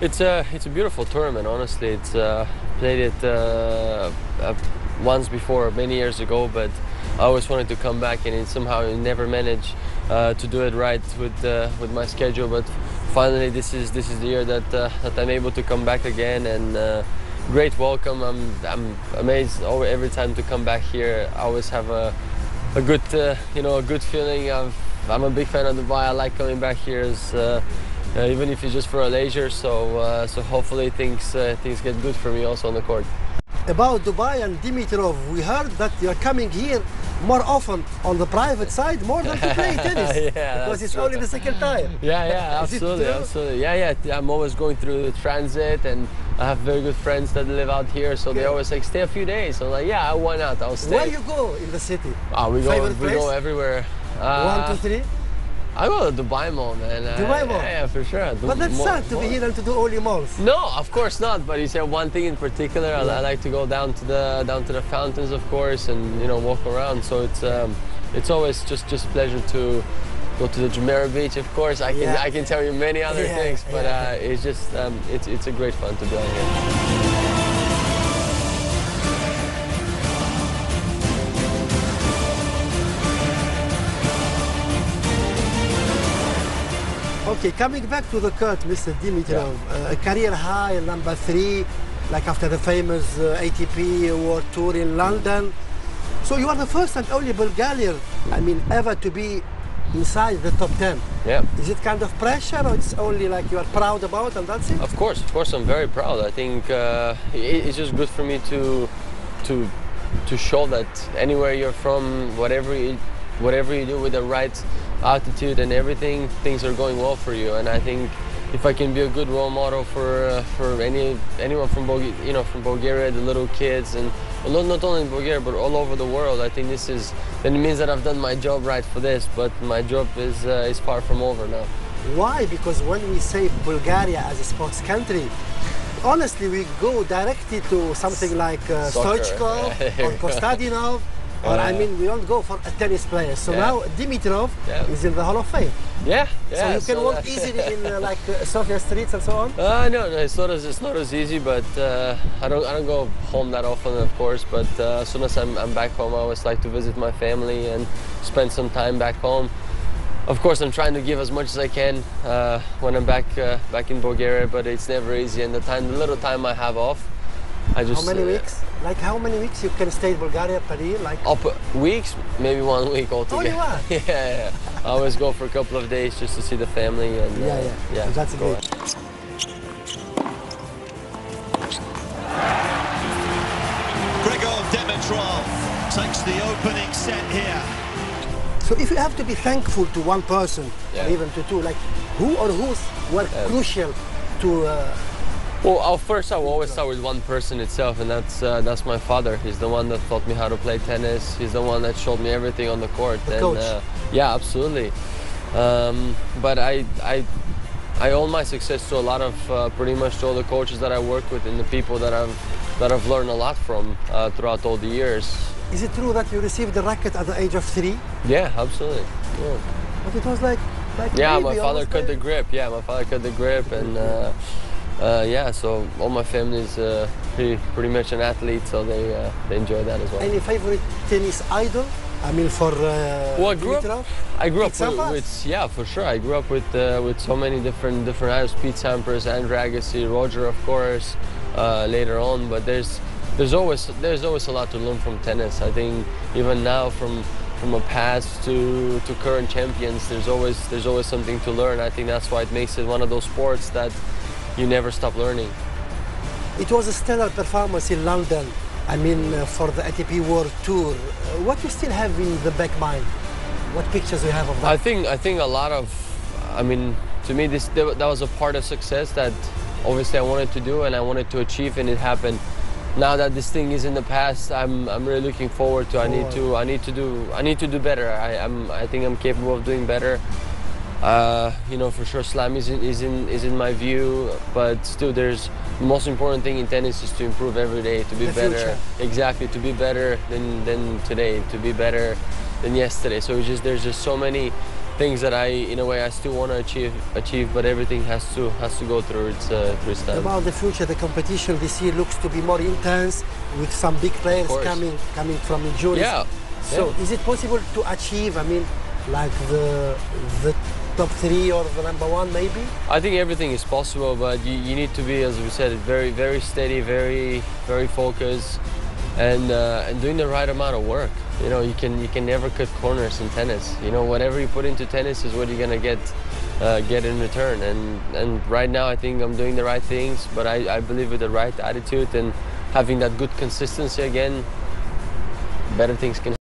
It's a beautiful tournament. Honestly, it's played it once before many years ago, but I always wanted to come back, and somehow I never managed to do it right with my schedule. But finally, this is the year that I'm able to come back again, and great welcome. I'm amazed every time to come back here. I always have a good a good feeling. I'm a big fan of Dubai. I like coming back here, even if it's just for a leisure. So hopefully things get good for me also on the court. About Dubai and Dimitrov, we heard that you're coming here more often on the private side, more than to play tennis. Because it's only the second time. Yeah, absolutely. Yeah. I'm always going through the transit, and I have very good friends that live out here, so they always like, stay a few days. So I'm like, yeah, why not? I'll stay. Where you go in the city? We go everywhere. 1, 2, 3. I go to Dubai Mall, man. Dubai Mall? Yeah, for sure. But that's sad to be here and to do only malls. No, of course not. But you said one thing in particular. I like to go down to the fountains, of course, and walk around. So it's always just a pleasure to go to the Jumeirah Beach. Of course, I can tell you many other things, but it's just it's a great fun to be out here. Okay, coming back to the court, Mr. Dimitrov, a career high, number 3, like after the famous ATP World Tour in London. So you are the first and only Bulgarian, ever to be inside the top 10. Yeah. Is it kind of pressure, or it's only like you are proud about and that's it? Of course, I'm very proud. I think it's just good for me to show that anywhere you're from, whatever you do with the right attitude and everything, things are going well for you. And I think if I can be a good role model for anyone from Bulgaria, the little kids, and not only in Bulgaria but all over the world, I think then it means that I've done my job right for this. But my job is far from over now. Why? Because when we say Bulgaria as a sports country, honestly, we go directly to something like Stoichkov or Kostadinov. Or we don't go for a tennis player. So now Dimitrov is in the Hall of Fame. Yeah. So you can walk easily in like Sofia streets and so on. No, it's not as easy. But I don't go home that often, of course. But as soon as I'm back home, I always like to visit my family and spend some time back home. Of course, I'm trying to give as much as I can when I'm back in Bulgaria. But it's never easy. And the little time I have off, I just. How many weeks? Like how many weeks you can stay in Bulgaria per year? Like weeks, maybe 1 week altogether. Only one? Yeah. I always go for a couple of days just to see the family and yeah. That's great. Grigor Dimitrov takes the opening set here. So if you have to be thankful to one person, or even to two, like who or whose were crucial to Well, first I will always start with one person itself, and that's my father. He's the one that taught me how to play tennis. He's the one that showed me everything on the court. The coach. Yeah, absolutely. But I owe my success to a lot of pretty much to all the coaches that I work with and the people that I've learned a lot from throughout all the years. Is it true that you received the racket at the age of 3? Yeah, absolutely. Yeah. But it was like my father cut the grip. Yeah, my father cut the grip, and so all my family is pretty much an athlete, so they enjoy that as well. Any favorite tennis idol? For Dimitrov? I grew up with for sure. I grew up with so many different idols: Pete Sampras, Andre Agassi, Roger, of course, later on. But there's always a lot to learn from tennis. I think even now from a past to current champions, there's always something to learn. I think that's why it makes it one of those sports that you never stop learning. It was a stellar performance in London. For the ATP World Tour. What you still have in the back mind? What pictures you have of that? I think a lot of, to me that was a part of success that obviously I wanted to do and I wanted to achieve, and it happened. Now that this thing is in the past, I'm really looking forward to. I need to do better. I think I'm capable of doing better. For sure Slam is in my view, but still the most important thing in tennis is to improve every day, to be better. Future. Exactly, to be better than today, to be better than yesterday. So there's just so many things that in a way, I still want to achieve, but everything has to go through its time. About the future, the competition this year looks to be more intense with some big players coming from injuries. Yeah. So is it possible to achieve, I mean, like the top 3 or the number 1 maybe? I think everything is possible, but you need to be, as we said, very steady, very focused, and doing the right amount of work. You know, you can never cut corners in tennis. You know, whatever you put into tennis is what you're gonna get in return. And right now, I think I'm doing the right things, but I believe with the right attitude and having that good consistency again, better things can